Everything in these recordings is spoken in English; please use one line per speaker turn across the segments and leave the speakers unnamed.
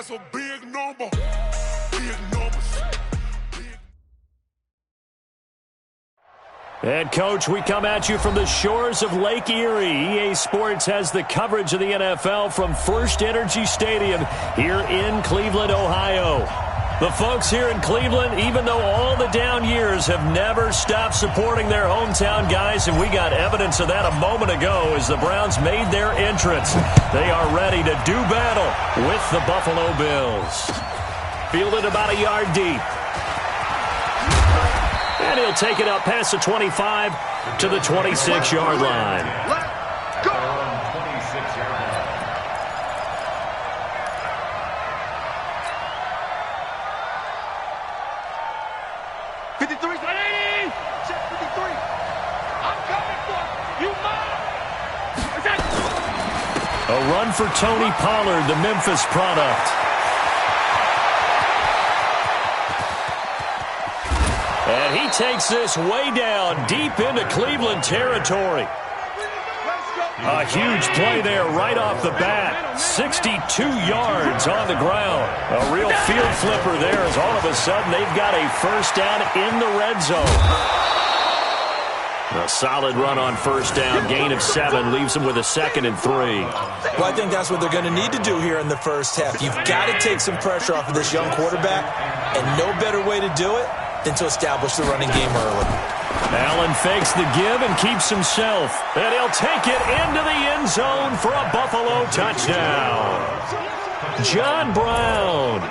That's a big number. Big numbers.
And, Coach, we come at you from the shores of Lake Erie. EA Sports has the coverage of the NFL from First Energy Stadium here in Cleveland, Ohio. The folks here in Cleveland, even though all the down years, have never stopped supporting their hometown guys, and we got evidence of that a moment ago as the Browns made their entrance. They are ready to do battle with the Buffalo Bills. Fielded about a yard deep. And he'll take it up past the 25 to the 26-yard line.
Let's go! 26-yard line.
A run for Tony Pollard, the Memphis product. And he takes this way down, deep into Cleveland territory. A huge play there right off the bat. 62 yards on the ground. A real field flipper there as all of a sudden they've got a first down in the red zone. A solid run on first down. Gain of 7 leaves them with a 2nd and 3.
Well, I think that's what they're going to need to do here in the first half. You've got to take some pressure off of this young quarterback, and no better way to do it than to establish the running game early.
Allen fakes the give and keeps himself. And he'll take it into the end zone for a Buffalo touchdown. John Brown,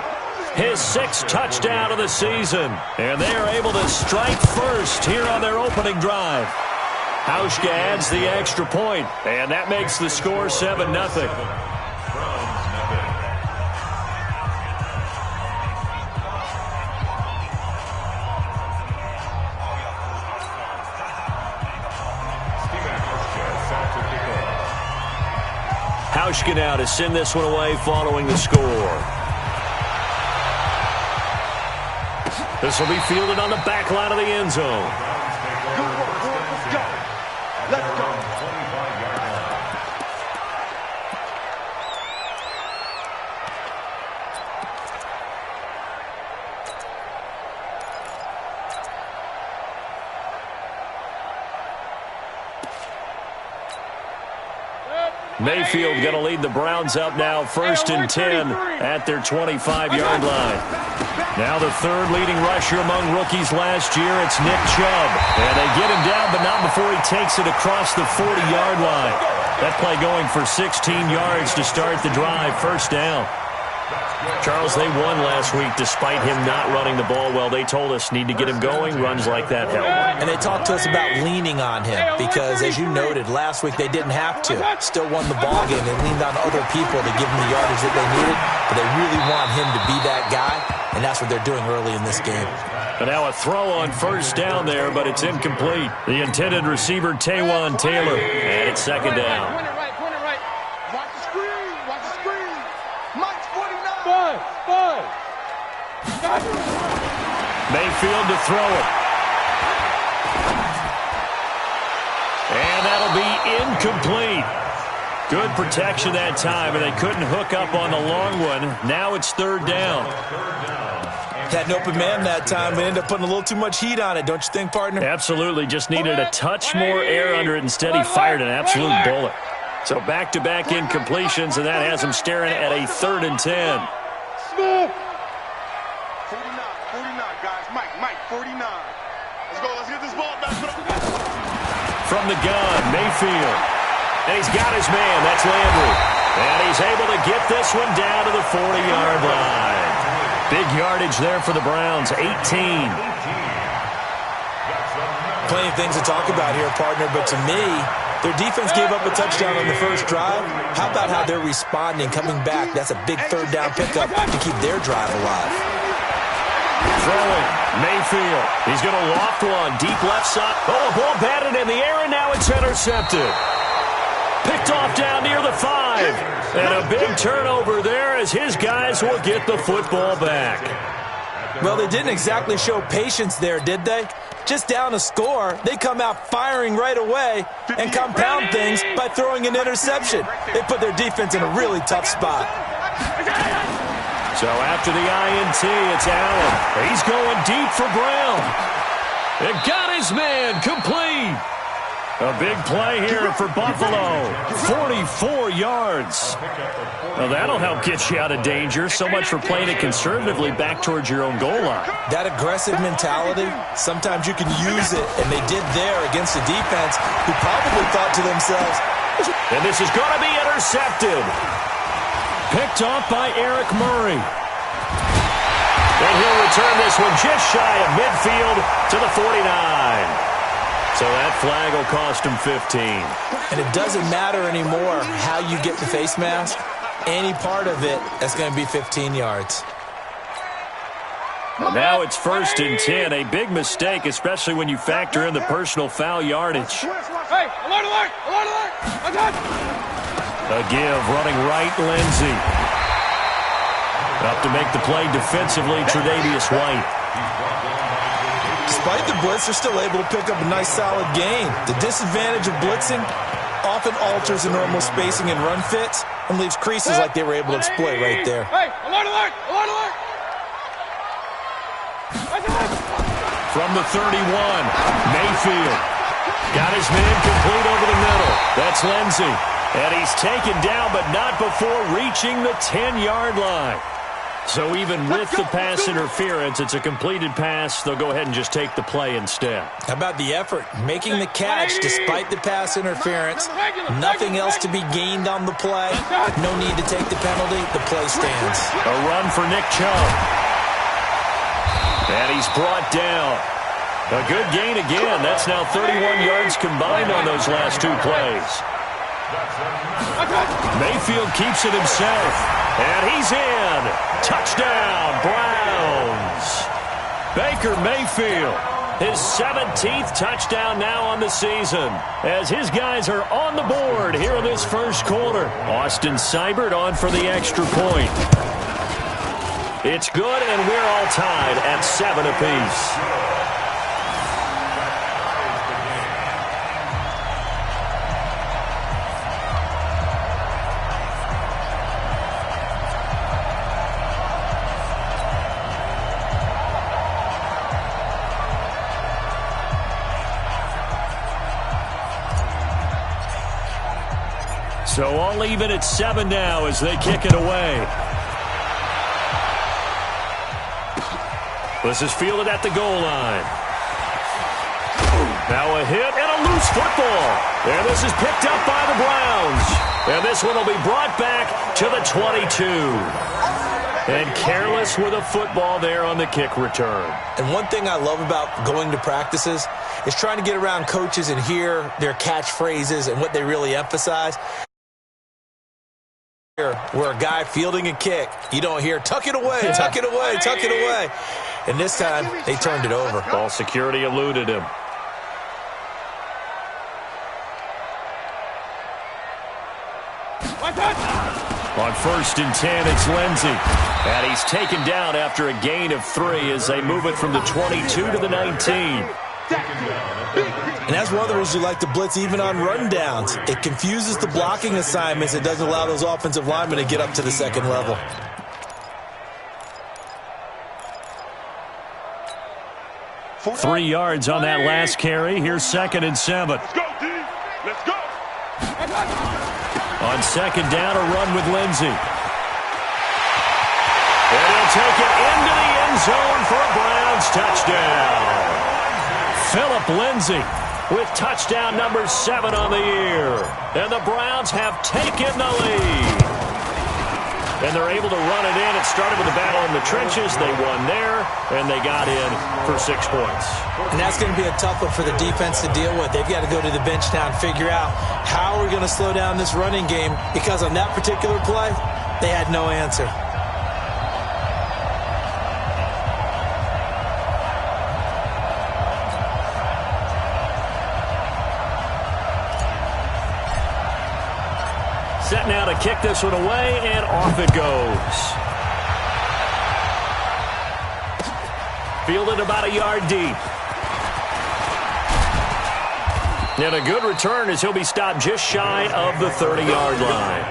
his 6th touchdown of the season. And they are able to strike first here on their opening drive. Hauschka adds the extra point, and that makes the score 7-0. Hauschka now to send this one away following the score. This will be fielded on the back line of the end zone.
Let's go. Let's go.
Mayfield going to lead the Browns up now, 1st and 10 at their 25-yard line. Now the 3rd leading rusher among rookies last year, it's Nick Chubb. And they get him down, but not before he takes it across the 40-yard line. That play going for 16 yards to start the drive, 1st down. Charles, they won last week despite him not running the ball well. They told us need to get him going. Runs like that help.
And they talked to us about leaning on him because, as you noted, last week they didn't have to. Still won the ball game. They leaned on other people to give them the yardage that they needed, but they really want him to be that guy, and that's what they're doing early in this game.
But now a throw on 1st down there, but it's incomplete. The intended receiver, Taywan Taylor, and it's 2nd down. Mayfield to throw it. And that'll be incomplete. Good protection that time, and they couldn't hook up on the long one. Now it's 3rd down.
Had an open man that time, but ended up putting a little too much heat on it, don't you think, partner?
Absolutely. Just needed a touch more air under it. Instead, he fired an absolute bullet. So back-to-back incompletions, and that has him staring at a 3rd and 10.
49, guys. Mike, 49. Let's go. Let's get this ball back.
From the gun, Mayfield. And he's got his man. That's Landry. And he's able to get this one down to the 40-yard line. Big yardage there for the Browns, 18.
Plenty of things to talk about here, partner, but to me, their defense gave up a touchdown on the first drive. How about how they're responding, coming back? That's a big 3rd down pickup to keep their drive alive.
Throwing, Mayfield. He's going to loft one, deep left side. Oh, a ball batted in the air, and now it's intercepted. Picked off down near the 5. And a big turnover there as his guys will get the football back.
Well, they didn't exactly show patience there, did they? Just down a score, they come out firing right away and compound things by throwing an interception. They put their defense in a really tough spot.
So after the INT, it's Allen. He's going deep for Brown. It got his man complete. A big play here for Buffalo. 44 yards. Well, that'll help get you out of danger. So much for playing it conservatively back towards your own goal line.
That aggressive mentality, sometimes you can use it, and they did there against a defense who probably thought to themselves.
And this is going to be intercepted. Picked off by Eric Murray. And he'll return this one just shy of midfield to the 49. So that flag will cost him 15.
And it doesn't matter anymore how you get the face mask. Any part of it, that's going to be 15 yards.
And now it's 1st and 10. A big mistake, especially when you factor in the personal foul yardage.
Hey, alert, alert, alert, alert.
A give, running right, Lindsey. Up to make the play defensively, Tre'Davious White.
Despite the blitz, they're still able to pick up a nice, solid gain. The disadvantage of blitzing often alters the normal spacing and run fits and leaves creases like they were able to exploit right there.
Hey, alert, alert, alert, alert.
From the 31, Mayfield. Got his man complete over the middle. That's Lindsey. And he's taken down, but not before reaching the 10-yard line. So even with the pass interference, it's a completed pass. They'll go ahead and just take the play instead.
How about the effort? Making the catch despite the pass interference. Nothing else to be gained on the play. No need to take the penalty. The play stands.
A run for Nick Chubb. And he's brought down. A good gain again. That's now 31 yards combined on those last two plays. Mayfield keeps it himself. And he's in. Touchdown, Browns. Baker Mayfield, his 17th touchdown now on the season, as his guys are on the board here in this first quarter. Austin Seibert on for the extra point. It's good, and we're all tied at 7 apiece. So all even at 7 now as they kick it away. This is fielded at the goal line. Now a hit and a loose football. And this is picked up by the Browns. And this one will be brought back to the 22. And careless with a football there on the kick return.
And one thing I love about going to practices is trying to get around coaches and hear their catchphrases and what they really emphasize. Where a guy fielding a kick, you don't hear, tuck it away, tuck it away, tuck it away. And this time, they turned it over.
Ball security eluded him. On 1st and 10, it's Lindsey. And he's taken down after a gain of 3 as they move it from the 22 to the 19.
And that's one of the reasons you like to blitz even on rundowns. It confuses the blocking assignments. It doesn't allow those offensive linemen to get up to the second level.
Three yards on that last carry. Here's 2nd and 7.
Let's go, D. Let's go.
On 2nd down, a run with Lindsey. And he'll take it into the end zone for a Browns touchdown. Philip Lindsey with touchdown number 7 on the year. And the Browns have taken the lead. And they're able to run it in. It started with a battle in the trenches. They won there, and they got in for 6 points.
And that's going to be a tough one for the defense to deal with. They've got to go to the bench now and figure out how are we going to slow down this running game, because on that particular play, they had no answer.
Set now to kick this one away, and off it goes. Fielded about a yard deep. And a good return as he'll be stopped just shy of the 30-yard line.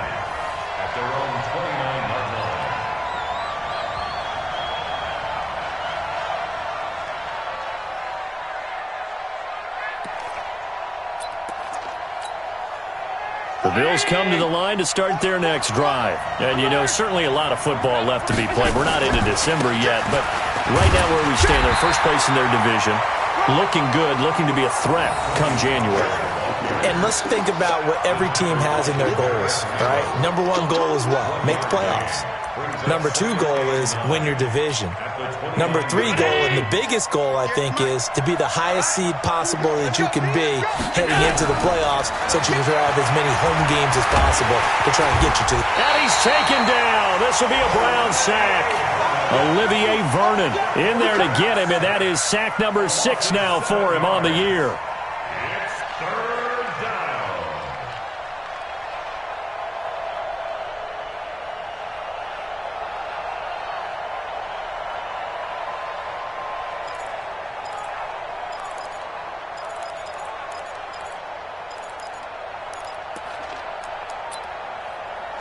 Bills come to the line to start their next drive. And, you know, certainly a lot of football left to be played. We're not into December yet, but right now where we stand, they're first place in their division, looking good, looking to be a threat come January.
And let's think about what every team has in their goals, right? Number one goal is what? Make the playoffs. Number two goal is win your division. Number three goal, and the biggest goal, I think, is to be the highest seed possible that you can be heading into the playoffs so that you can have as many home games as possible to try and get you to the...
And he's taken down. This will be a Brown sack. Olivier Vernon in there to get him, and that is sack number 6 now for him on the year.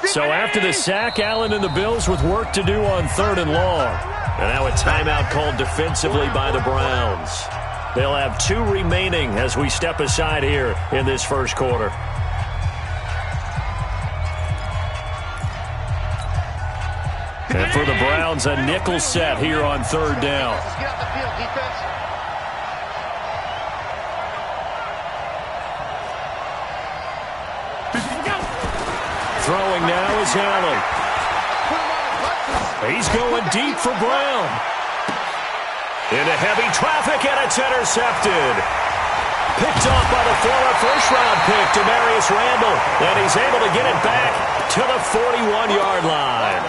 So after the sack, Allen and the Bills with work to do on 3rd and long. And now a timeout called defensively by the Browns. They'll have 2 remaining as we step aside here in this first quarter. And for the Browns, a nickel set here on 3rd down.
Get off the field, defense.
Throwing now is Allen. He's going deep for Brown. Into heavy traffic, and it's intercepted. Picked off by the former first-round pick, Demarius Randall. And he's able to get it back to the 41-yard line.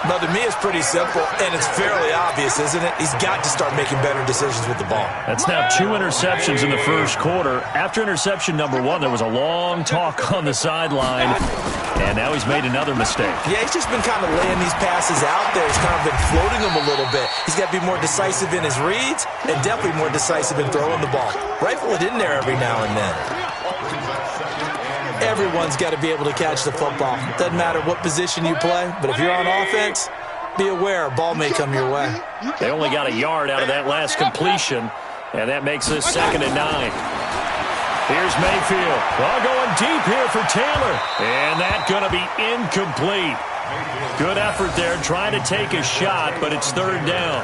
Now, to me, it's pretty simple, and it's fairly obvious, isn't it? He's got to start making better decisions with the ball.
That's now 2 interceptions in the first quarter. After interception number 1, there was a long talk on the sideline, and now he's made another mistake.
Yeah, he's just been kind of laying these passes out there. He's kind of been floating them a little bit. He's got to be more decisive in his reads and definitely more decisive in throwing the ball. Rifle it in there every now and then. Everyone's got to be able to catch the football. Doesn't matter what position you play, but if you're on offense, be aware a ball may come your way.
They only got a yard out of that last completion, and that makes this 2nd and 9. Here's Mayfield. Ball going deep here for Taylor, and that's going to be incomplete. Good effort there, trying to take a shot, but it's 3rd down.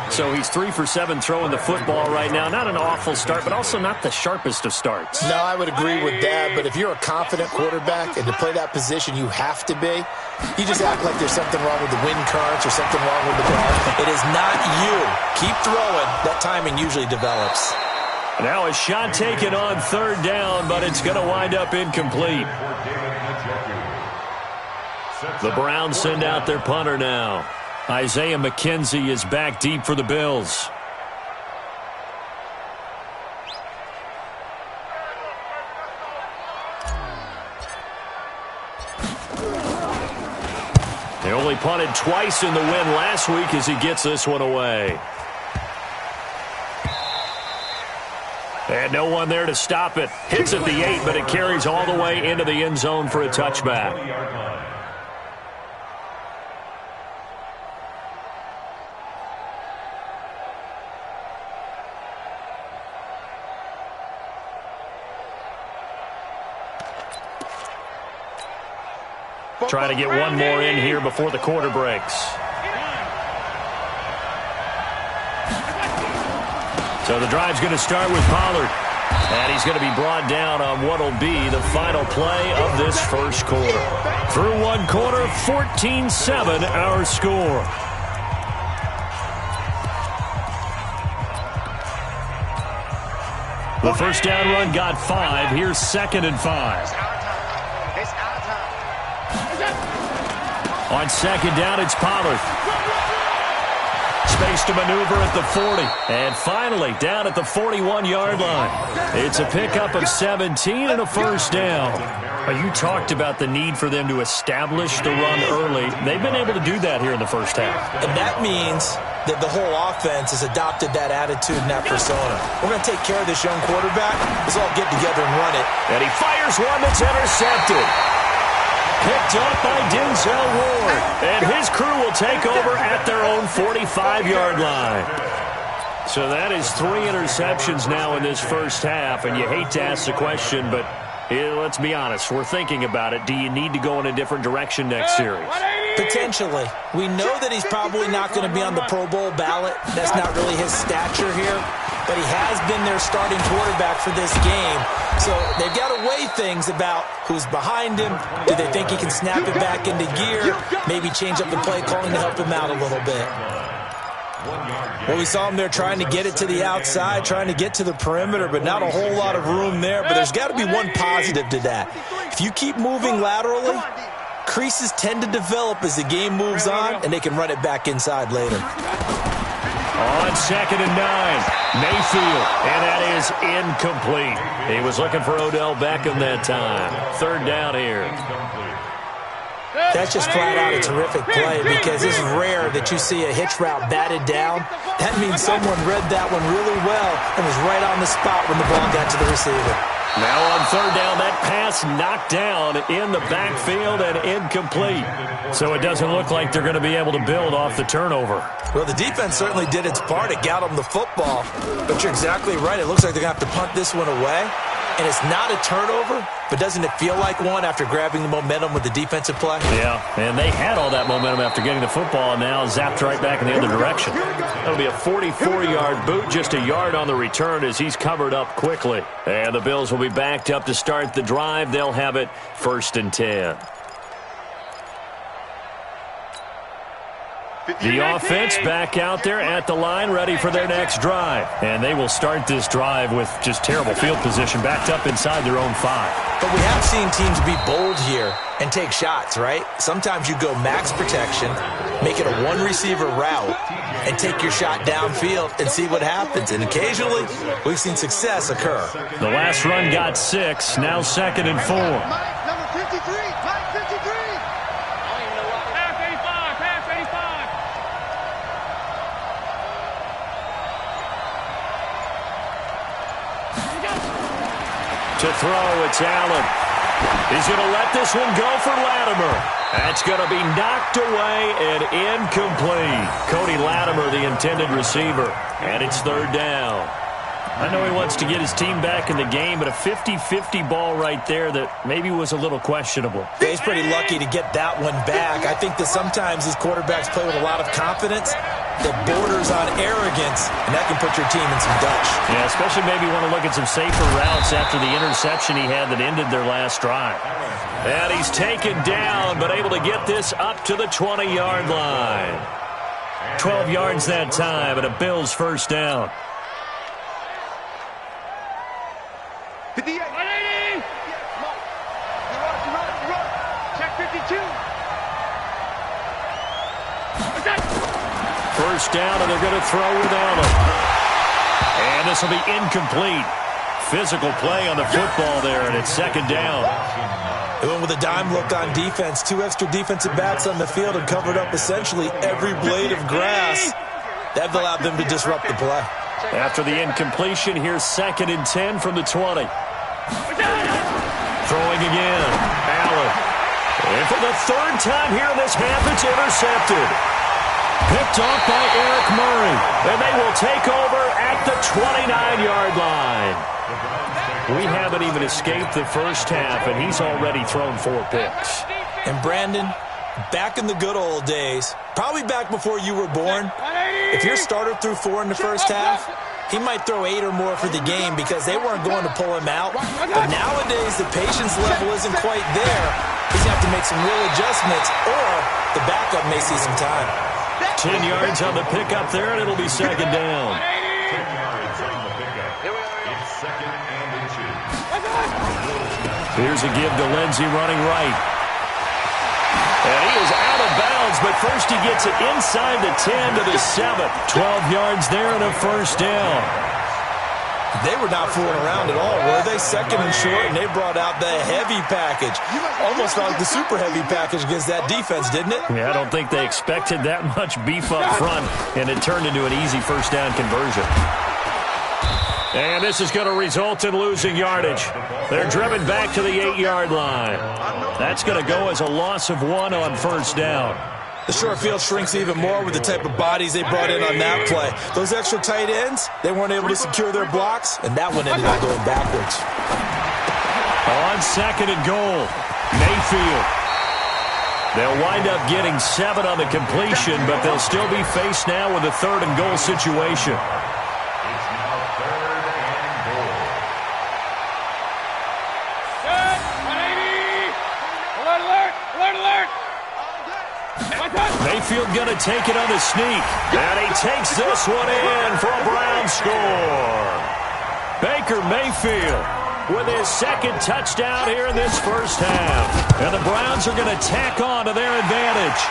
So he's 3 for 7 throwing the football right now. Not an awful start, but also not the sharpest of starts.
No, I would agree with that, but if you're a confident quarterback and to play that position you have to be, you just act like there's something wrong with the wind currents or something wrong with the ball.
It is not you. Keep throwing. That timing usually develops.
Now a shot taken on 3rd down, but it's going to wind up incomplete. The Browns send out their punter now. Isaiah McKenzie is back deep for the Bills. They only punted twice in the win last week as he gets this one away. And no one there to stop it. Hits at the 8, but it carries all the way into the end zone for a touchback. Trying to get one more in here before the quarter breaks. So the drive's going to start with Pollard. And he's going to be brought down on what will be the final play of this first quarter. Through one quarter, 14-7 our score. The first down run got 5. Here's 2nd and 5. On 2nd down, it's Pollard. Space to maneuver at the 40. And finally, down at the 41-yard line. It's a pickup of 17 and a first down. You talked about the need for them to establish the run early. They've been able to do that here in the first half.
And that means that the whole offense has adopted that attitude and that persona. We're going to take care of this young quarterback. Let's all get together and run it.
And he fires one that's intercepted. Picked up by Denzel Ward. And his crew will take over at their own 45-yard line. So that is 3 interceptions now in this first half. And you hate to ask the question, but let's be honest, we're thinking about it. Do you need to go in a different direction next series?
Potentially. We know that he's probably not going to be on the Pro Bowl ballot. That's not really his stature here. But he has been their starting quarterback for this game. So they've got to weigh things about who's behind him. Do they think he can snap it back into gear? Maybe change up the play calling to help him out a little bit. Well, we saw him there trying to get it to the outside, trying to get to the perimeter, but not a whole lot of room there. But there's got to be one positive to that. If you keep moving laterally, creases tend to develop as the game moves on, and they can run it back inside later.
On 2nd and 9, Mayfield, and that is incomplete. He was looking for Odell Beckham that time. 3rd down here.
That's just flat out a terrific play because it's rare that you see a hitch route batted down. That means someone read that one really well and was right on the spot when the ball got to the receiver.
Now on 3rd down, that pass knocked down in the backfield and incomplete. So it doesn't look like they're going to be able to build off the turnover.
Well, the defense certainly did its part. It got them the football. But you're exactly right. It looks like they're going to have to punt this one away. And it's not a turnover, but doesn't it feel like one after grabbing the momentum with the defensive play?
Yeah, and they had all that momentum after getting the football and now zapped right back in the other direction. That'll be a 44-yard boot, just a yard on the return as he's covered up quickly. And the Bills will be backed up to start the drive. They'll have it 1st and 10. The offense back out there at the line, ready for their next drive. And they will start this drive with just terrible field position, backed up inside their own 5.
But we have seen teams be bold here and take shots, right? Sometimes you go max protection, make it a one-receiver route, and take your shot downfield and see what happens. And occasionally, we've seen success occur.
The last run got 6, now 2nd and 4.
Number 53, Mike 53.
To throw, it's Allen. He's going to let this one go for Latimer. That's going to be knocked away and incomplete. Cody Latimer, the intended receiver, and it's 3rd down. I know he wants to get his team back in the game, but a 50-50 ball right there that maybe was a little questionable.
Yeah, he's pretty lucky to get that one back. I think that sometimes these quarterbacks play with a lot of confidence that borders on arrogance, and that can put your team in some Dutch.
Yeah, especially maybe want to look at some safer routes after the interception he had that ended their last drive. And he's taken down, but able to get this up to the 20-yard line. 12 yards that time, and a Bills 1st down.
58. 180. Run. Check 52.
1st down, and they're going to throw with Allen. And this will be incomplete. Physical play on the football there, and it's 2nd down.
They went with a dime look on defense. 2 extra defensive backs on the field and covered up essentially every blade of grass. That allowed them to disrupt the play.
After the incompletion, here's 2nd and 10 from the 20. Throwing again. Allen. And for the 3rd time here in this half, it's intercepted. Picked off by Eric Murray. And they will take over at the 29-yard line. We haven't even escaped the first half, and he's already thrown 4 picks.
And Brandon, back in the good old days, probably back before you were born, if your starter threw 4 in the first half, he might throw 8 or more for the game because they weren't going to pull him out. But nowadays, the patience level isn't quite there. He's going to have to make some real adjustments, or the backup may see some time.
10 yards on the pickup there, and it'll be 2nd down.
10 yards on the pickup. It's 2nd and 2.
Here's a give to Lindsey running right. And he is out of bounds, but first he gets it inside the 10 to the 7. 12 yards there and a 1st down.
They were not fooling around at all, were they? 2nd and short, and they brought out the heavy package. Almost like the super heavy package against that defense, didn't it?
Yeah, I don't think they expected that much beef up front, and it turned into an easy 1st down conversion. And this is going to result in losing yardage. They're driven back to the 8-yard line. That's going to go as a loss of 1 on 1st down.
The short field shrinks even more with the type of bodies they brought in on that play. Those extra tight ends, they weren't able to secure their blocks, and that one ended up going backwards.
On second and goal, Mayfield. They'll wind up getting 7 on the completion, but they'll still be faced now with a 3rd and goal situation.
It's now 3rd and goal.
Set, 180. Alert, alert, alert, alert.
Mayfield going to take it on the sneak. And he takes this one in for a Brown score. Baker Mayfield with his 2nd touchdown here in this first half. And the Browns are going to tack on to their advantage.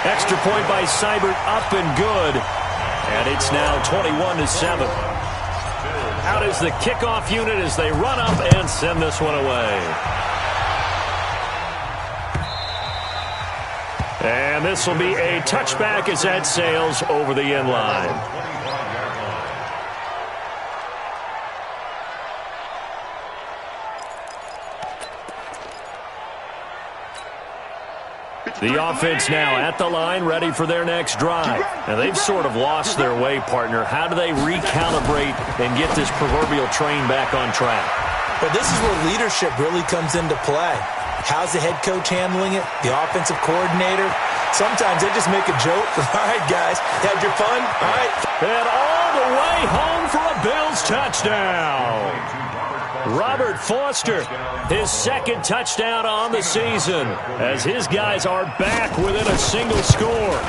Extra point by Seibert, up and good. And it's now 21-7. Out is the kickoff unit as they run up and send this one away. And this will be a touchback as that sails over the end line. The offense now at the line, ready for their next drive. Now, they've sort of lost their way, partner. How do they recalibrate and get this proverbial train back on track?
But this is where leadership really comes into play. How's the head coach handling it? The offensive coordinator? Sometimes they just make a joke. All right, guys, had your fun? All right.
And all the way home for a Bills touchdown. Robert Foster, his 2nd touchdown on the season, as his guys are back within a single score.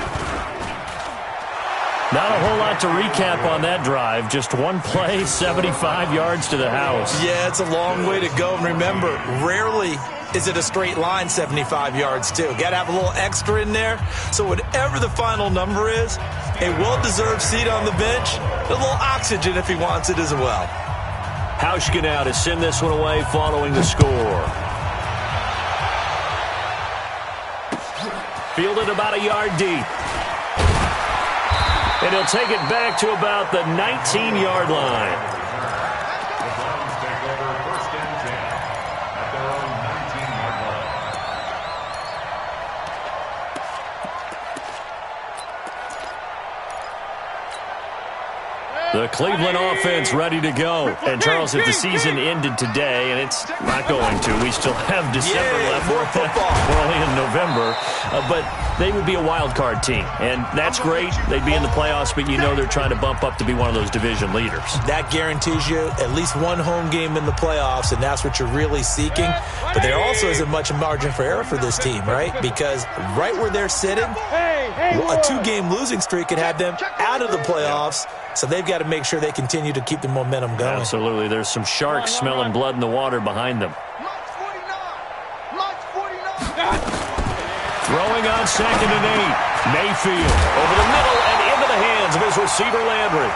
Not a whole lot to recap on that drive. Just one play, 75 yards to the house.
Yeah, it's a long way to go. And remember, rarely is it a straight line 75 yards, too. Got to have a little extra in there. So whatever the final number is, a well-deserved seat on the bench, a little oxygen if he wants it as well.
Hauschka now to send this one away following the score. Fielded about a yard deep. And he'll take it back to about the 19-yard line.
The Browns take over 1st and 10 at their own 19-yard line.
The Cleveland offense ready to go. And, Charles, if the season ended today, and it's not going to, we still have December left.
More football.
We're only in November. But they would be a wild card team. And that's great. They'd be in the playoffs, but you know they're trying to bump up to be one of those division leaders.
That guarantees you at least one home game in the playoffs, and that's what you're really seeking. But there also isn't much margin for error for this team, right? Because right where they're sitting, a 2-game losing streak could have them out of the playoffs. So they've got to make sure they continue to keep the momentum going.
Absolutely. There's some sharks smelling blood in the water behind them. Throwing on 2nd and 8. Mayfield over the middle and into the hands of his receiver Landry.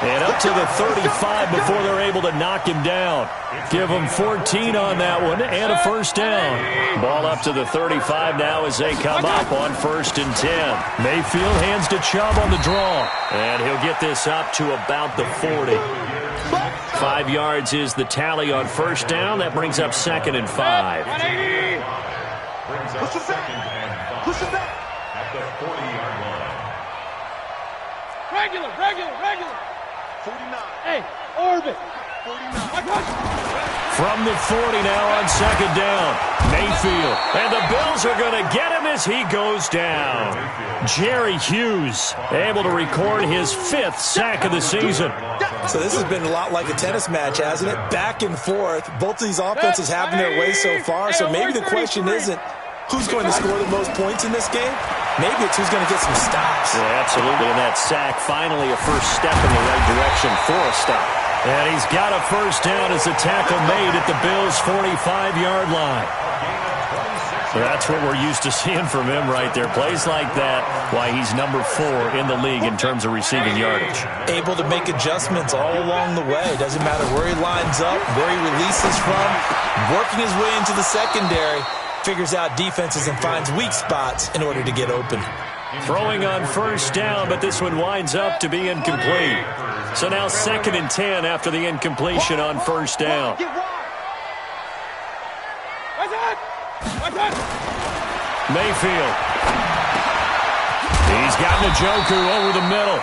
And up to the 35 before they're able to knock him down. Give him 14 on that one and a first down. Ball up to the 35 now as they come up on 1st and 10. Mayfield hands to Chubb on the draw. And he'll get this up to about the 40. 5 yards is the tally on 1st down. That brings up 2nd and 5.
Brings up 2nd and 5 at the 40-yard line.
Regular.
49.
Hey, orbit.
49.
From the 40 now on 2nd down. Mayfield. And the Bills are going to get him as he goes down. Jerry Hughes able to record his 5th sack of the season.
So this has been a lot like a tennis match, hasn't it? Back and forth. Both of these offenses having their way so far. So maybe the question isn't who's going to score the most points in this game. Maybe it's who's going to get some stops.
Yeah, absolutely. And that sack, finally a first step in the right direction for a stop. And he's got a first down as the tackle made at the Bills' 45-yard line. That's what we're used to seeing from him right there. Plays like that, why he's number 4 in the league in terms of receiving yardage.
Able to make adjustments all along the way. Doesn't matter where he lines up, where he releases from, working his way into the secondary. Figures out defenses and finds weak spots in order to get open.
Throwing on 1st down, but this one winds up to be incomplete. So now 2nd and 10 after the incompletion on 1st down. Mayfield. He's got Njoku over the middle.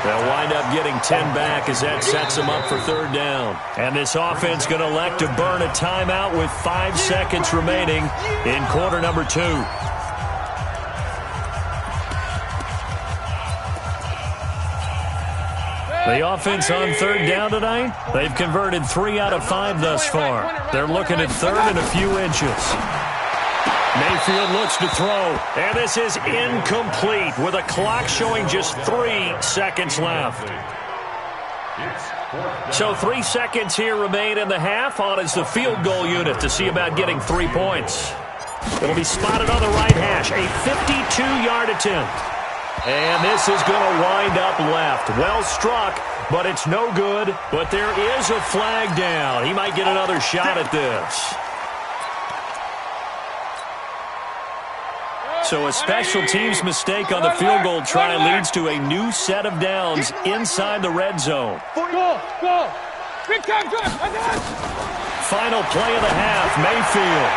They'll wind up getting 10 back as that sets them up for third down. And this offense going to elect to burn a timeout with 5 seconds remaining in quarter number 2. The offense on third down tonight, they've converted 3 out of 5 thus far. They're looking at third and a few inches. Mayfield looks to throw, and this is incomplete with a clock showing just 3 seconds left. So 3 seconds here remain in the half. On is the field goal unit to see about getting 3 points. It'll be spotted on the right hash, a 52-yard attempt. And this is going to wind up left. Well struck, but it's no good. But there is a flag down. He might get another shot at this. So a special teams mistake on the field goal try leads to a new set of downs inside the red zone.
Go, go. Big time, good.
Final play of the half, Mayfield.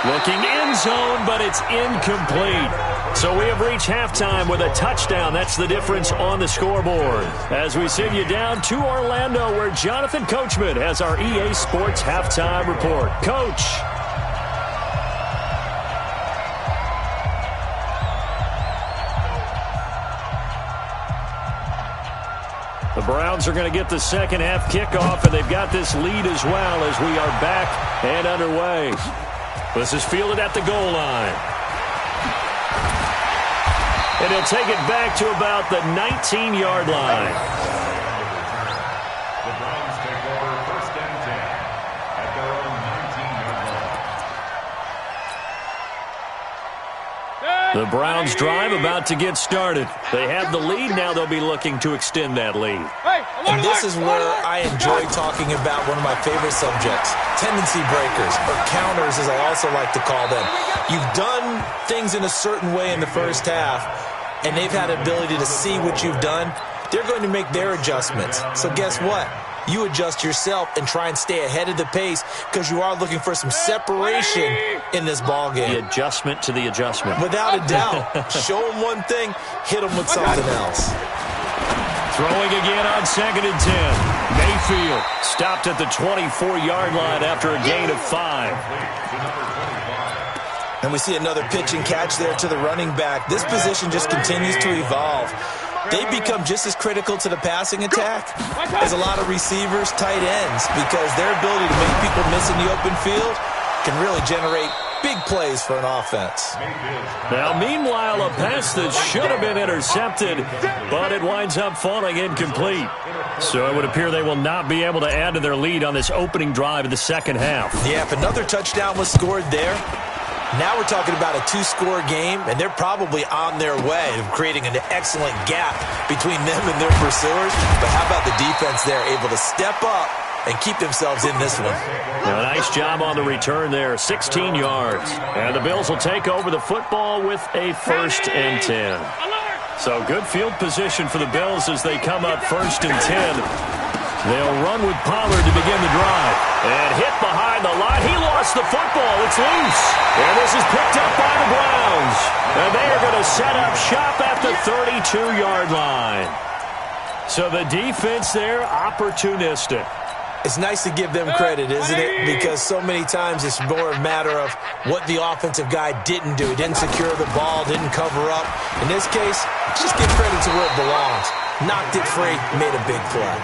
Looking end zone, but it's incomplete. So we have reached halftime with a touchdown. That's the difference on the scoreboard. As we send you down to Orlando, where Jonathan Coachman has our EA Sports halftime report. Coach. The Browns are going to get the second half kickoff, and they've got this lead as well as we are back and underway. This is fielded at the goal line. And he'll take it back to about the 19-yard line.
The Browns take over first and 10 at their own 19-yard line.
The Browns drive about to get started. They have the lead. Now they'll be looking to extend that lead.
And this is where I enjoy talking about one of my favorite subjects, tendency breakers, or counters as I also like to call them. You've done things in a certain way in the first half, and they've had the ability to see what you've done. They're going to make their adjustments. So guess what? You adjust yourself and try and stay ahead of the pace because you are looking for some separation in this ball game.
The adjustment to the adjustment.
Without a doubt. Show them one thing, hit them with something else.
Throwing again on 2nd and 10. Mayfield stopped at the 24-yard line after a gain of 5.
And we see another pitch and catch there to the running back. This position just continues to evolve. They become just as critical to the passing attack as a lot of receivers, tight ends, because their ability to make people miss in the open field can really generate big plays for an offense.
Now, meanwhile, a pass that should have been intercepted, but it winds up falling incomplete. So it would appear they will not be able to add to their lead on this opening drive of the second half.
Yeah, if another touchdown was scored there, now we're talking about a 2-score game, and they're probably on their way of creating an excellent gap between them and their pursuers. But how about the defense there, able to step up and keep themselves in this one?
Now, a nice job on the return there, 16 yards. And the Bills will take over the football with a 1st and 10. So good field position for the Bills as they come up 1st and 10. They'll run with Pollard to begin the drive. And hit behind the line. He lost the football. It's loose. And this is picked up by the Browns. And they are going to set up shop at the 32-yard line. So the defense there, opportunistic.
It's nice to give them credit, isn't it? Because so many times it's more a matter of what the offensive guy didn't do. He didn't secure the ball, didn't cover up. In this case, just give credit to where it belongs. Knocked it free, made a big play.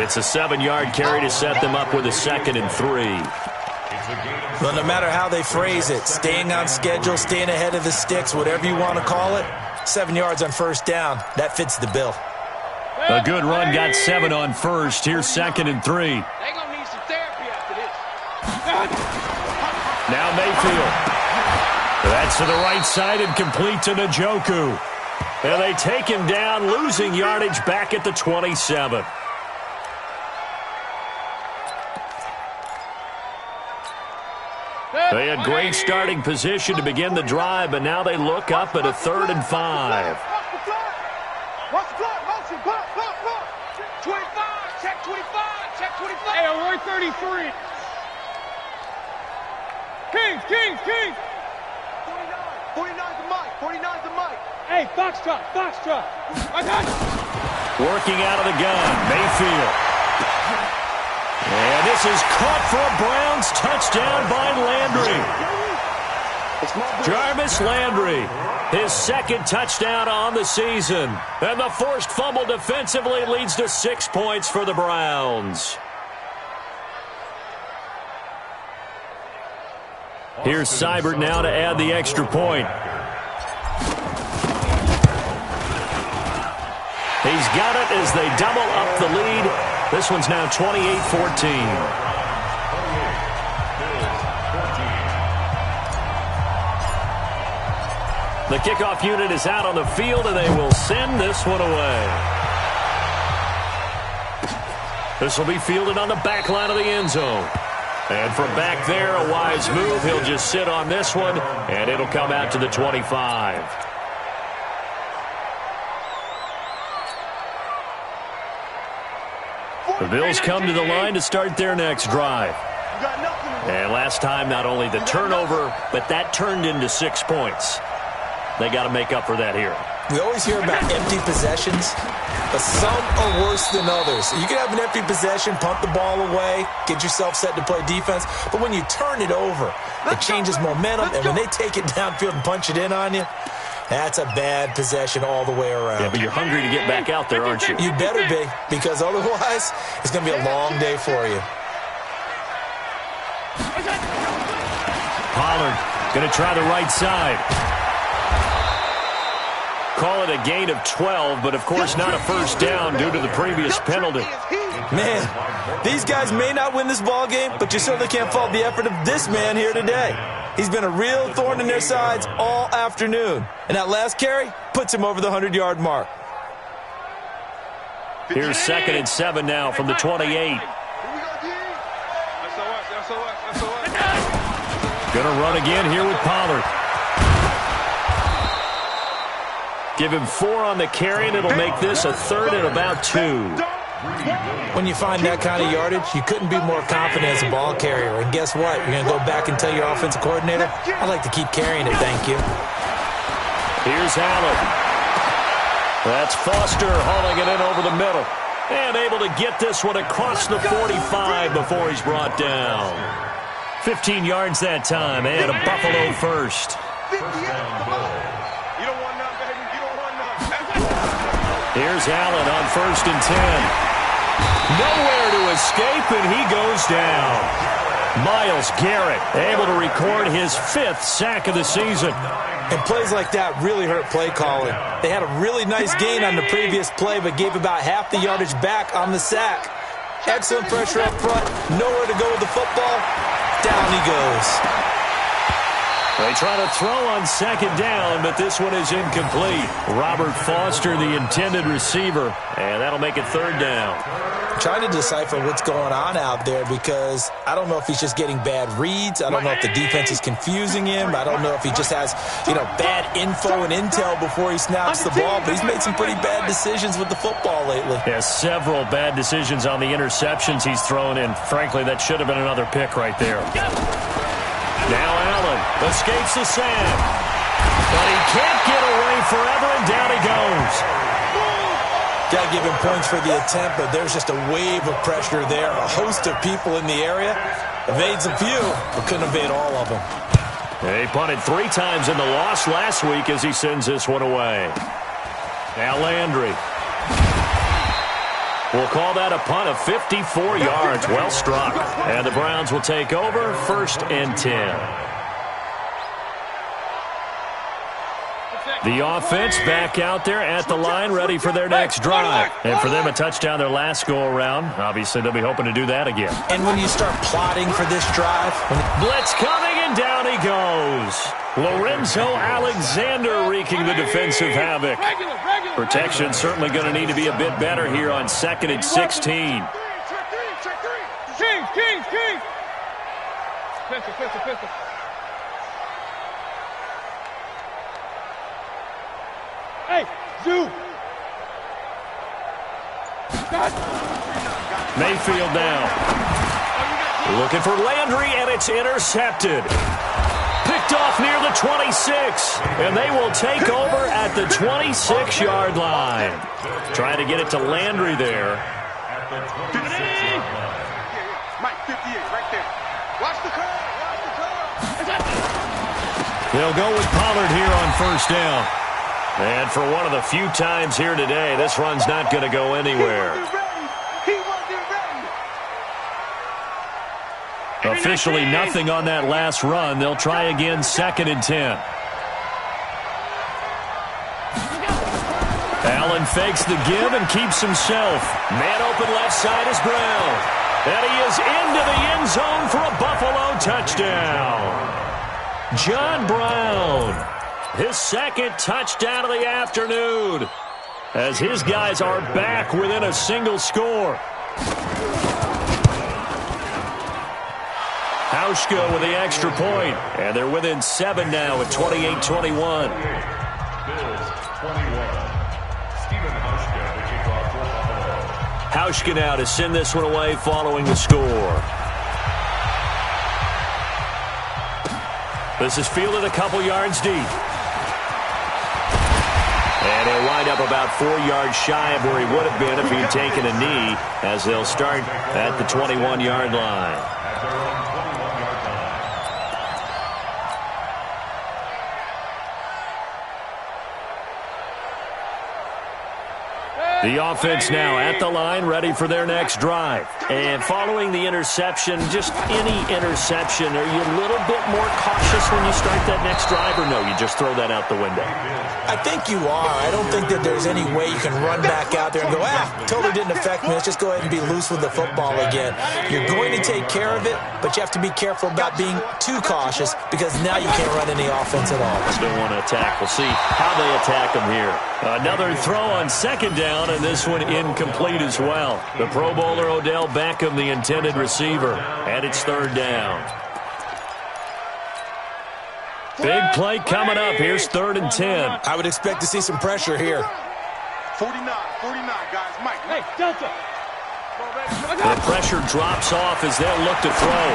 It's a 7-yard carry to set them up with a 2nd and 3.
Well, no matter how they phrase it, staying on schedule, staying ahead of the sticks, whatever you want to call it, 7 yards on 1st down, that fits the bill.
A good run, got 7 on 1st. Here's 2nd and 3.
They're going to need some therapy after this.
Now Mayfield. That's to the right side and complete to Njoku. And they take him down, losing yardage back at the 27. They had great starting position to begin the drive, but now they look up at a 3rd and 5.
Watch the clock, motion, clock. 25, check 25, check 25. Hey, we're 33. Kings. 49 to Mike, 49 to Mike. Hey, Foxtrot. I got it.
Working out of the gun, Mayfield. And this is caught for a Browns touchdown by Landry. Jarvis Landry, his second touchdown on the season. And the forced fumble defensively leads to 6 points for the Browns. Here's Seibert now to add the extra point. He's got it as they double up the lead. This one's now 28-14. The kickoff unit is out on the field, and they will send this one away. This will be fielded on the back line of the end zone. And from back there, a wise move. He'll just sit on this one, and it'll come out to the 25. The Bills come to the line to start their next drive. And last time, not only the turnover, but that turned into 6 points. They got to make up for that here.
We always hear about empty possessions, but some are worse than others. You can have an empty possession, pump the ball away, get yourself set to play defense, but when you turn it over, it changes momentum, and when they take it downfield and punch it in on you, that's a bad possession all the way around.
Yeah, but you're hungry to get back out there, aren't you?
You better be, because otherwise, it's going to be a long day for you.
Pollard going to try the right side. Call it a gain of 12, but of course not a first down due to the previous penalty.
Man, these guys may not win this ball game, but you certainly can't fault the effort of this man here today. He's been a real thorn in their sides all afternoon. And that last carry puts him over the 100-yard mark.
Here's 2nd and 7 now from the 28. Gonna run again here with Pollard. Give him 4 on the carry, and it'll make this a 3rd and about 2.
When you find that kind of yardage, you couldn't be more confident as a ball carrier. And guess what? You're going to go back and tell your offensive coordinator, I'd like to keep carrying it, thank you.
Here's Allen. That's Foster hauling it in over the middle. And able to get this one across the 45 before he's brought down. 15 yards that time, and a Buffalo first. Here's Allen on 1st and 10. Nowhere to escape, and he goes down. Myles Garrett able to record his 5th sack of the season.
And plays like that really hurt play calling. They had a really nice gain on the previous play, but gave about half the yardage back on the sack. Excellent pressure up front. Nowhere to go with the football. Down he goes.
They try to throw on 2nd down, but this one is incomplete. Robert Foster, the intended receiver, and that'll make it 3rd down.
Trying to decipher what's going on out there because I don't know if he's just getting bad reads. I don't know if the defense is confusing him. I don't know if he just has, bad info and intel before he snaps the ball. But he's made some pretty bad decisions with the football lately.
Yeah, several bad decisions on the interceptions he's thrown in. Frankly, that should have been another pick right there. Now Allen escapes the sack. But he can't get away forever, and down he goes.
Got to give him points for the attempt, but there's just a wave of pressure there. A host of people in the area. Evades a few, but couldn't evade all of them.
He punted 3 times in the loss last week as he sends this one away. Now Landry. We'll call that a punt of 54 yards. Well struck. And the Browns will take over 1st and 10. The offense back out there at the line, ready for their next drive. And for them, a touchdown their last go-around. Obviously, they'll be hoping to do that again.
And when you start plotting for this drive...
Blitz coming, and down he goes. Lorenzo Alexander wreaking the defensive havoc. Protection certainly going to need to be a bit better here on 2nd and 16.
Kings. Pistol. Hey, Zoo.
Mayfield now. Looking for Landry, and it's intercepted. Picked picked off near the 26. And they will take over at the 26-yard line. Trying to get it to Landry there.
At the 26-yard line.
Mike, 58, right there. Watch the curve.
They'll go with Pollard here on first down. And for one of the few times here today, this run's not going to go anywhere.
He wasn't ready.
Officially nothing on that last run. They'll try again, 2nd and 10. Allen fakes the give and keeps himself. Man open left side is Brown. And he is into the end zone for a Buffalo touchdown. John Brown, his 2nd touchdown of the afternoon, as his guys are back within a single score. Hauschka with the extra point, and they're within 7 now at 28-21.
Bills 21. Stephen Hauschka, the kickoff for Buffalo.
Hauschka now to send this one away following the score. This is fielded a couple yards deep. And he'll wind up about 4 yards shy of where he would have been if he had taken a knee, as they'll start at the 21-yard line.
At their own 21-yard line.
The offense now at the line, ready for their next drive. And following the interception, just any interception, are you a little bit more cautious when you start that next drive, or no, you just throw that out the window?
I think you are. I don't think that there's any way you can run back out there and go, totally didn't affect me. Let's just go ahead and be loose with the football again. You're going to take care of it, but you have to be careful about being too cautious, because now you can't run any offense at all.
Still want to attack. We'll see how they attack them here. Another throw on 2nd down, and this one incomplete as well. The Pro Bowler Odell Beckham, the intended receiver, and it's 3rd down. Big play coming up. Here's 3rd and 10.
I would expect to see some pressure here.
49, guys. Mike.
Hey, Delta.
The pressure drops off as they'll look to throw.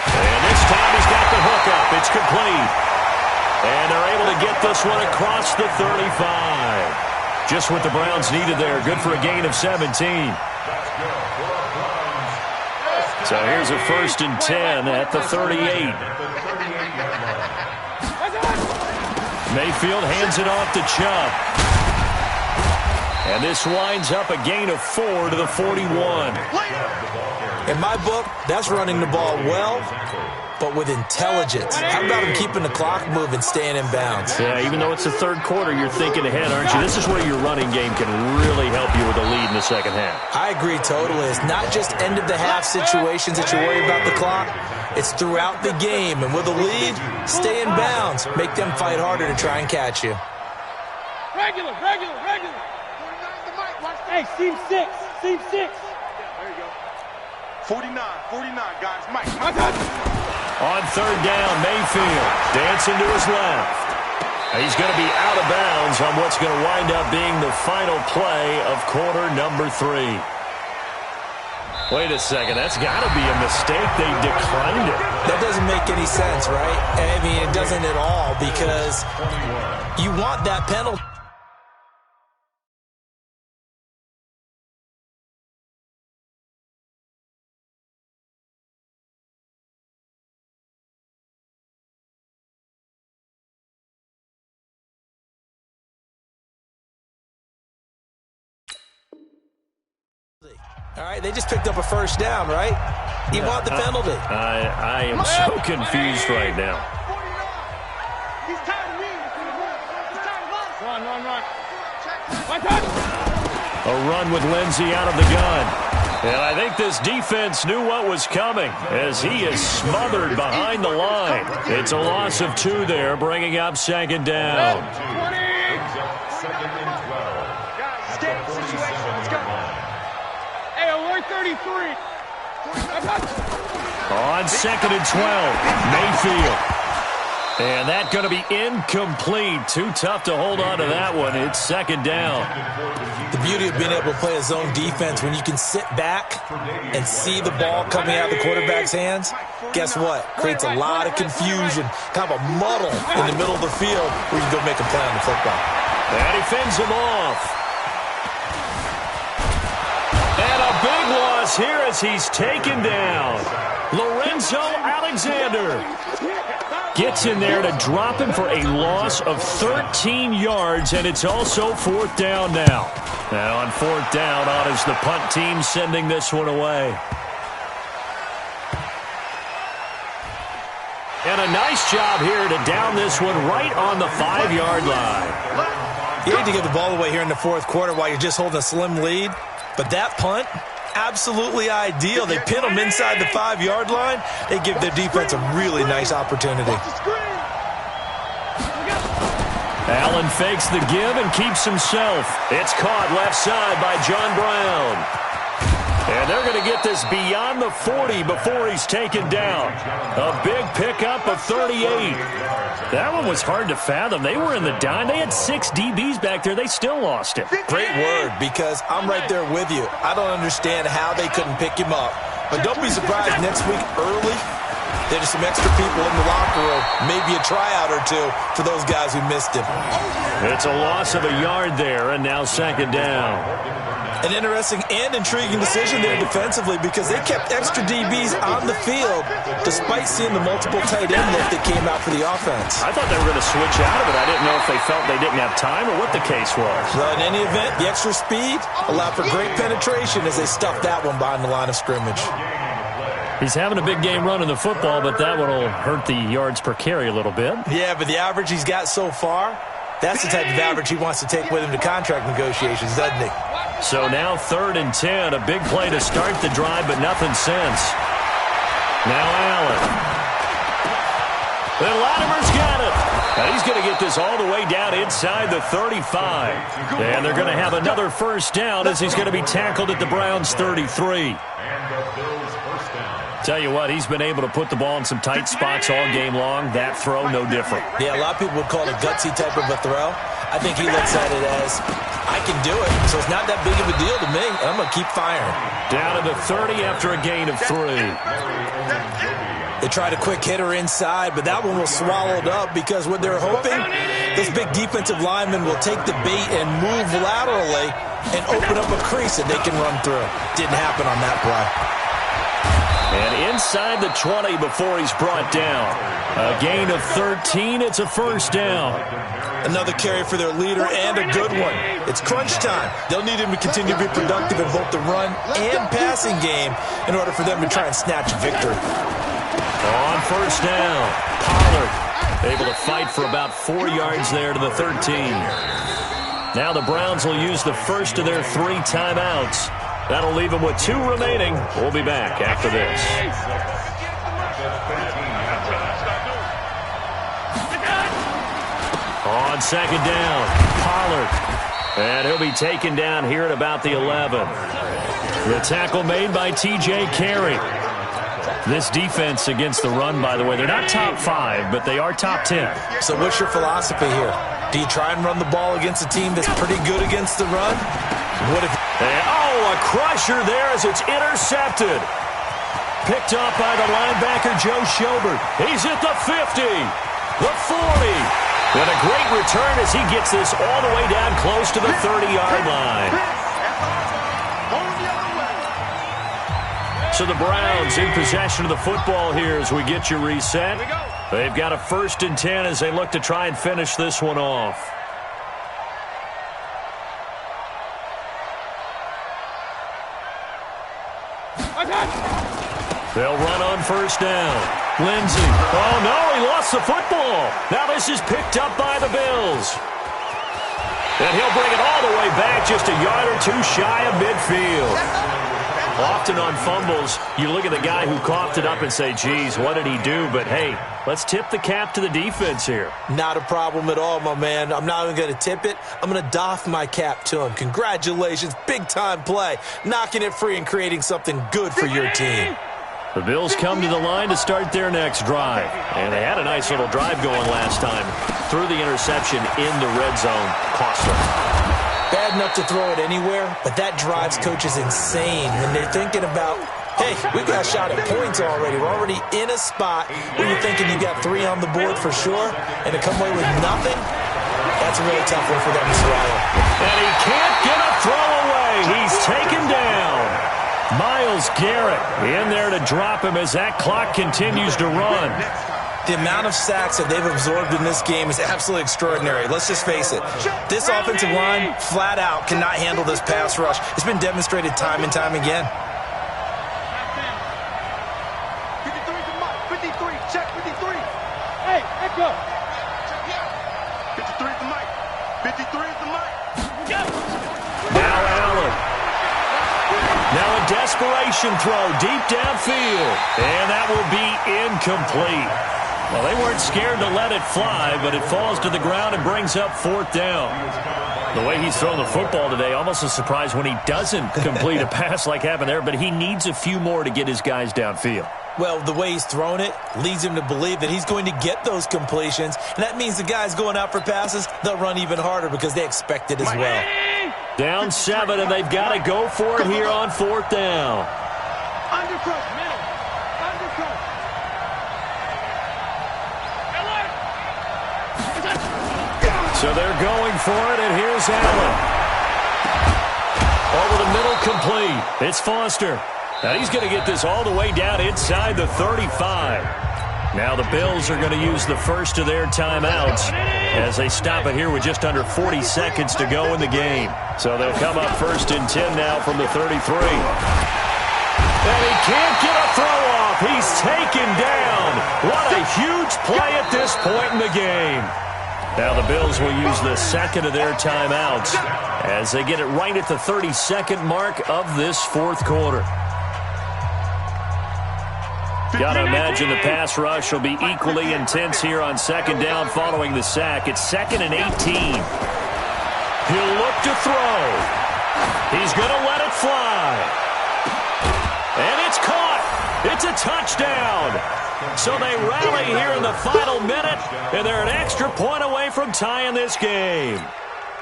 And this time he's got the hook up. It's complete. And they're able to get this one across the 35. Just what the Browns needed there. Good for a gain of 17. So here's a 1st and 10 at the 38. Mayfield hands it off to Chubb. And this winds up a gain of 4 to the 41.
In my book, that's running the ball well, but with intelligence. How about him keeping the clock moving, staying in bounds?
Yeah, even though it's the 3rd quarter, you're thinking ahead, aren't you? This is where your running game can really help you with a lead in the 2nd half.
I agree totally. It's not just end-of-the-half situations that you worry about the clock. It's throughout the game. And with a lead, stay in bounds. Make them fight harder to try and catch you.
Regular. Hey, seam 6. There you go.
49, guys. Mike.
On 3rd down, Mayfield dancing to his left. He's going to be out of bounds on what's going to wind up being the final play of quarter number 3. Wait a second. That's got to be a mistake. They declined it.
That doesn't make any sense, right? I mean, it doesn't at all, because you want that penalty. All right, they just picked up a 1st down, right? You want the penalty.
I am so confused right now.
He's tired of me. He's tired of us. Run.
A run with Lindsey out of the gun. And I think this defense knew what was coming, as he is smothered behind the line. It's a loss of 2 there, bringing up 2nd down.
20.
2nd and 12.
Guys, stay in the situation. Let's go.
Hey, alert 33.
On 2nd and 12, Mayfield. And that's going to be incomplete. Too tough to hold on to that one. It's second down.
The beauty of being able to play a zone defense, when you can sit back and see the ball coming out of the quarterback's hands, guess what? Creates a lot of confusion, kind of a muddle in the middle of the field where you can go make a play on the football.
And he fends him off. And a big loss here as he's taken down. Lorenzo Alexander gets in there to drop him for a loss of 13 yards, and it's also fourth down now. Now on fourth down, on is the punt team sending this one away. And a nice job here to down this one right on the 5-yard line.
You need to give the ball away here in the fourth quarter while you're just holding a slim lead, but that punt, absolutely ideal. They pin them inside the 5-yard line. They give their defense a really nice opportunity.
Allen fakes the give and keeps himself. It's caught left side by John Brown. And they're going to get this beyond the 40 before he's taken down. A big pickup of 38. That one was hard to fathom. They were in the dime. They had 6 DBs back there. They still lost it.
Great word, because I'm right there with you. I don't understand how they couldn't pick him up. But don't be surprised next week early, there's some extra people in the locker room, maybe a tryout or two for those guys who missed him.
It's a loss of a yard there, and now second down.
An interesting and intriguing decision there defensively, because they kept extra DBs on the field despite seeing the multiple tight end look that came out for the offense.
I thought they were going to switch out of it. I didn't know if they felt they didn't have time or what the case was.
Well, in any event, the extra speed allowed for great penetration as they stuffed that one behind the line of scrimmage.
He's having a big game running the football, but that one will hurt the yards per carry a little bit.
Yeah, but the average he's got so far, that's the type of average he wants to take with him to contract negotiations, doesn't he?
So now 3rd and 10, a big play to start the drive, but nothing since. Now Allen. Then Latimer's got it. Now he's going to get this all the way down inside the 35. And they're going to have another first down as he's going to be tackled at the Browns' 33. Tell you what, he's been able to put the ball in some tight spots all game long. That throw, no different.
Yeah, a lot of people would call it a gutsy type of a throw. I think he looks at it as, I can do it, so it's not that big of a deal to me, and I'm going to keep firing.
Down to the 30 after a gain of 3.
They tried a quick hitter inside, but that one was swallowed up because what they're hoping, this big defensive lineman will take the bait and move laterally and open up a crease that they can run through. Didn't happen on that play.
And inside the 20 before he's brought down. A gain of 13. It's a first down.
Another carry for their leader and a good one. It's crunch time. They'll need him to continue to be productive in both the run and passing game in order for them to try and snatch a victory.
On first down, Pollard able to fight for about 4 yards there to the 13. Now the Browns will use the first of their 3 timeouts. That'll leave them with 2 remaining. We'll be back after this. On second down, Pollard. And he'll be taken down here at about the 11. The tackle made by T.J. Carey. This defense against the run, by the way, they're not top 5, but they are top 10.
So what's your philosophy here? Do you try and run the ball against a team that's pretty good against the run? What if...
Oh, a crusher there as it's intercepted. Picked up by the linebacker, Joe Schobert. He's at the 50, the 40. And a great return as he gets this all the way down close to the 30-yard line. So the Browns in possession of the football here as we get you reset. They've got a 1st and 10 as they look to try and finish this one off. They'll run on first down. Lindsey. Oh, no, he lost the football. Now this is picked up by the Bills. And he'll bring it all the way back just a yard or 2 shy of midfield. Often on fumbles, you look at the guy who coughed it up and say, geez, what did he do? But, hey, let's tip the cap to the defense here.
Not a problem at all, my man. I'm not even going to tip it. I'm going to doff my cap to him. Congratulations. Big-time play. Knocking it free and creating something good for your team.
The Bills come to the line to start their next drive. And they had a nice little drive going last time. Threw the interception in the red zone. Costly.
Bad enough to throw it anywhere, but that drives coaches insane when they're thinking about, hey, we got a shot at points already. We're already in a spot where you're thinking you got 3 on the board for sure, and to come away with nothing, that's a really tough one for them to swallow.
And he can't get a throw away. He's taken down. Myles Garrett in there to drop him as that clock continues to run.
The amount of sacks that they've absorbed in this game is absolutely extraordinary. Let's just face it. This offensive line, flat out, cannot handle this pass rush. It's been demonstrated time and time again.
53 to Mike. 53. Check 53. Hey, echo.
53 to Mike. 53 to Mike.
Now Allen. Now a desperation throw deep downfield. And that will be incomplete. Well, they weren't scared to let it fly, but it falls to the ground and brings up 4th down. The way he's thrown the football today, almost a surprise when he doesn't complete a pass like happened there, but he needs a few more to get his guys downfield.
Well, the way he's thrown it leads him to believe that he's going to get those completions, and that means the guys going out for passes, they'll run even harder because they expect it as well.
Down 7, and they've got to go for it here on 4th down.
Undercrush, middle. Undercrush.
So they're going for it, and here's Allen. Over the middle, complete. It's Foster. Now he's going to get this all the way down inside the 35. Now the Bills are going to use the first of their timeouts as they stop it here with just under 40 seconds to go in the game. So they'll come up 1st and 10 now from the 33. And he can't get a throw off. He's taken down. What a huge play at this point in the game. Now the Bills will use the second of their timeouts as they get it right at the 32nd mark of this 4th quarter. Got to imagine the pass rush will be equally intense here on 2nd down following the sack. It's 2nd and 18. He'll look to throw. He's going to let it fly. And it's caught. It's a touchdown. So they rally here in the final minute, and they're an extra point away from tying this game.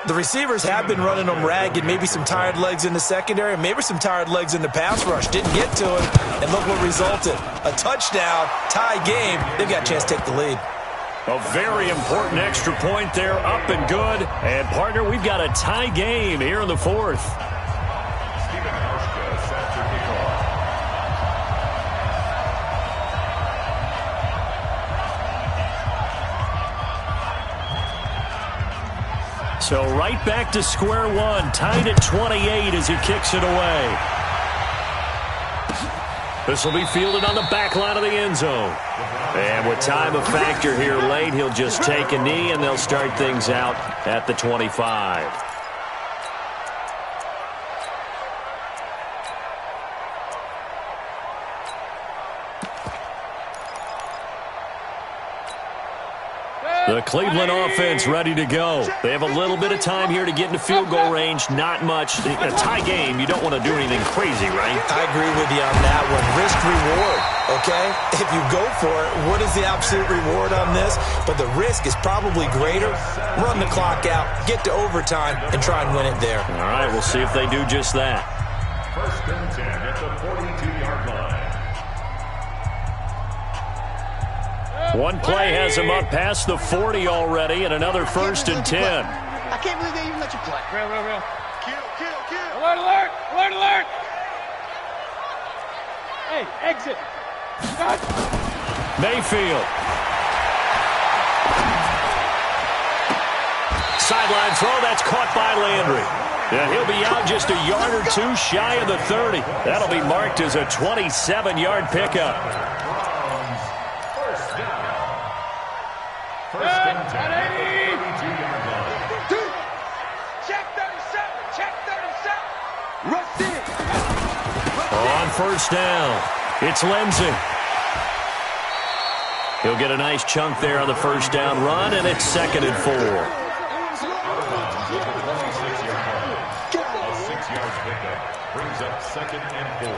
The receivers have been running them ragged, maybe some tired legs in the secondary, maybe some tired legs in the pass rush. Didn't get to him, and look what resulted. A touchdown, tie game. They've got a chance to take the lead.
A very important extra point there, up and good. And, partner, we've got a tie game here in the 4th. So right back to square one, tied at 28 as he kicks it away. This will be fielded on the back line of the end zone. And with time a factor here late, he'll just take a knee, and they'll start things out at the 25. The Cleveland offense ready to go. They have a little bit of time here to get into field goal range. Not much. A tie game, you don't want to do anything crazy, right?
I agree with you on that one. Risk-reward, okay? If you go for it, what is the absolute reward on this? But the risk is probably greater. Run the clock out, get to overtime, and try and win it there.
All right, we'll see if they do just that.
1st and 10 at the 42-yard line.
One play has him up past the 40 already, and another 1st and 10.
I can't believe they even let you play. Real.
Kill.
Alert. Hey, exit. Got.
Mayfield. Sideline throw, that's caught by Landry. Yeah, he'll be out just a yard or two shy of the 30. That'll be marked as a 27-yard pickup.
First and 10 at the 32-yard line.
Check 37. Rush in.
On 1st down, it's Lindsey. He'll get a nice chunk there on the 1st down run, and it's 2nd and 4.
A 6-yard pickup brings up 2nd and 4.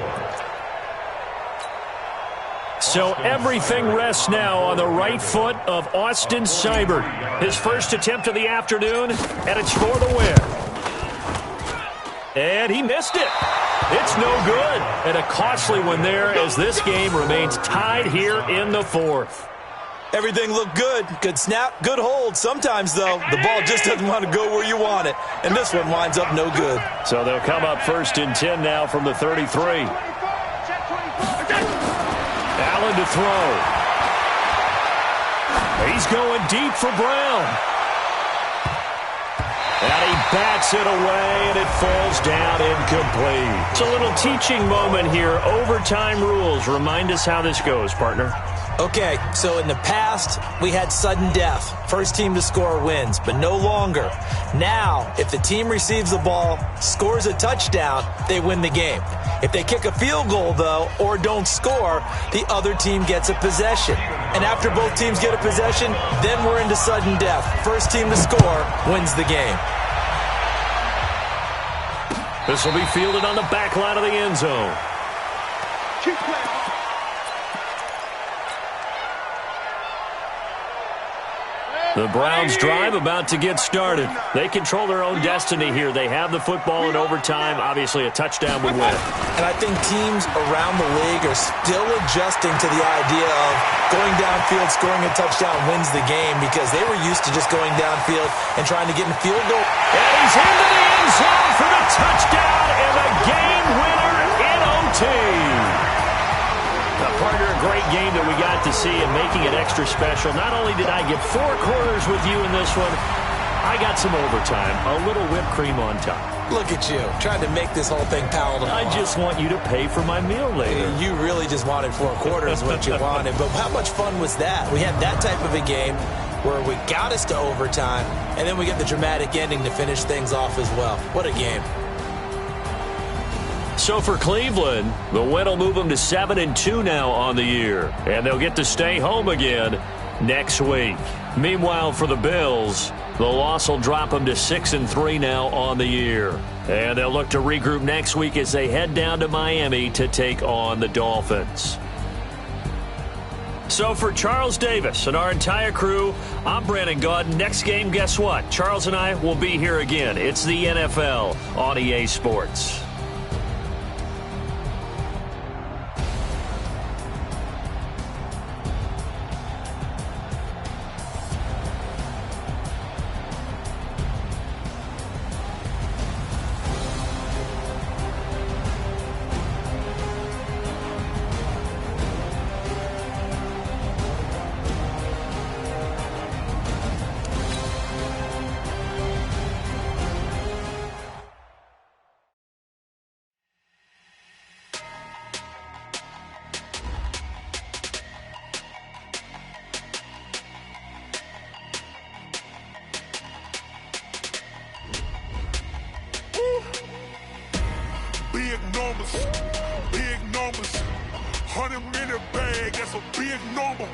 So everything rests now on the right foot of Austin Seibert. His first attempt of the afternoon, and it's for the win. And he missed it. It's no good. And a costly one there as this game remains tied here in the fourth.
Everything looked good. Good snap, good hold. Sometimes, though, the ball just doesn't want to go where you want it. And this one winds up no good.
So they'll come up 1st and 10 now from the 33. Allen to throw. He's going deep for Brown. And he bats it away, and it falls down incomplete. It's a little teaching moment here. Overtime rules. Remind us how this goes, partner.
Okay, so in the past, we had sudden death. First team to score wins, but no longer. Now, if the team receives the ball, scores a touchdown, they win the game. If they kick a field goal, though, or don't score, the other team gets a possession. And after both teams get a possession, then we're into sudden death. First team to score wins the game.
This will be fielded on the back line of the end zone.
Keep playing.
The Browns drive about to get started. They control their own destiny here. They have the football in overtime. Obviously, a touchdown would win it.
And I think teams around the league are still adjusting to the idea of going downfield, scoring a touchdown wins the game because they were used to just going downfield and trying to get in field goal.
And he's into the end zone for the touchdown and the game winner in OT. Partner, a great game that we got to see and making it extra special. Not only did I get 4 quarters with you in this one, I got some overtime, a little whipped cream on top.
Look at you, trying to make this whole thing palatable.
I just want you to pay for my meal later.
You really just wanted 4 quarters, what you wanted. But how much fun was that? We had that type of a game where we got us to overtime, and then we get the dramatic ending to finish things off as well. What a game.
So for Cleveland, the win will move them to 7-2 now on the year. And they'll get to stay home again next week. Meanwhile, for the Bills, the loss will drop them to 6-3 now on the year. And they'll look to regroup next week as they head down to Miami to take on the Dolphins. So for Charles Davis and our entire crew, I'm Brandon Gaudin. Next game, guess what? Charles and I will be here again. It's the NFL on EA Sports.
Big numbers, 100 in the bag, that's a big number.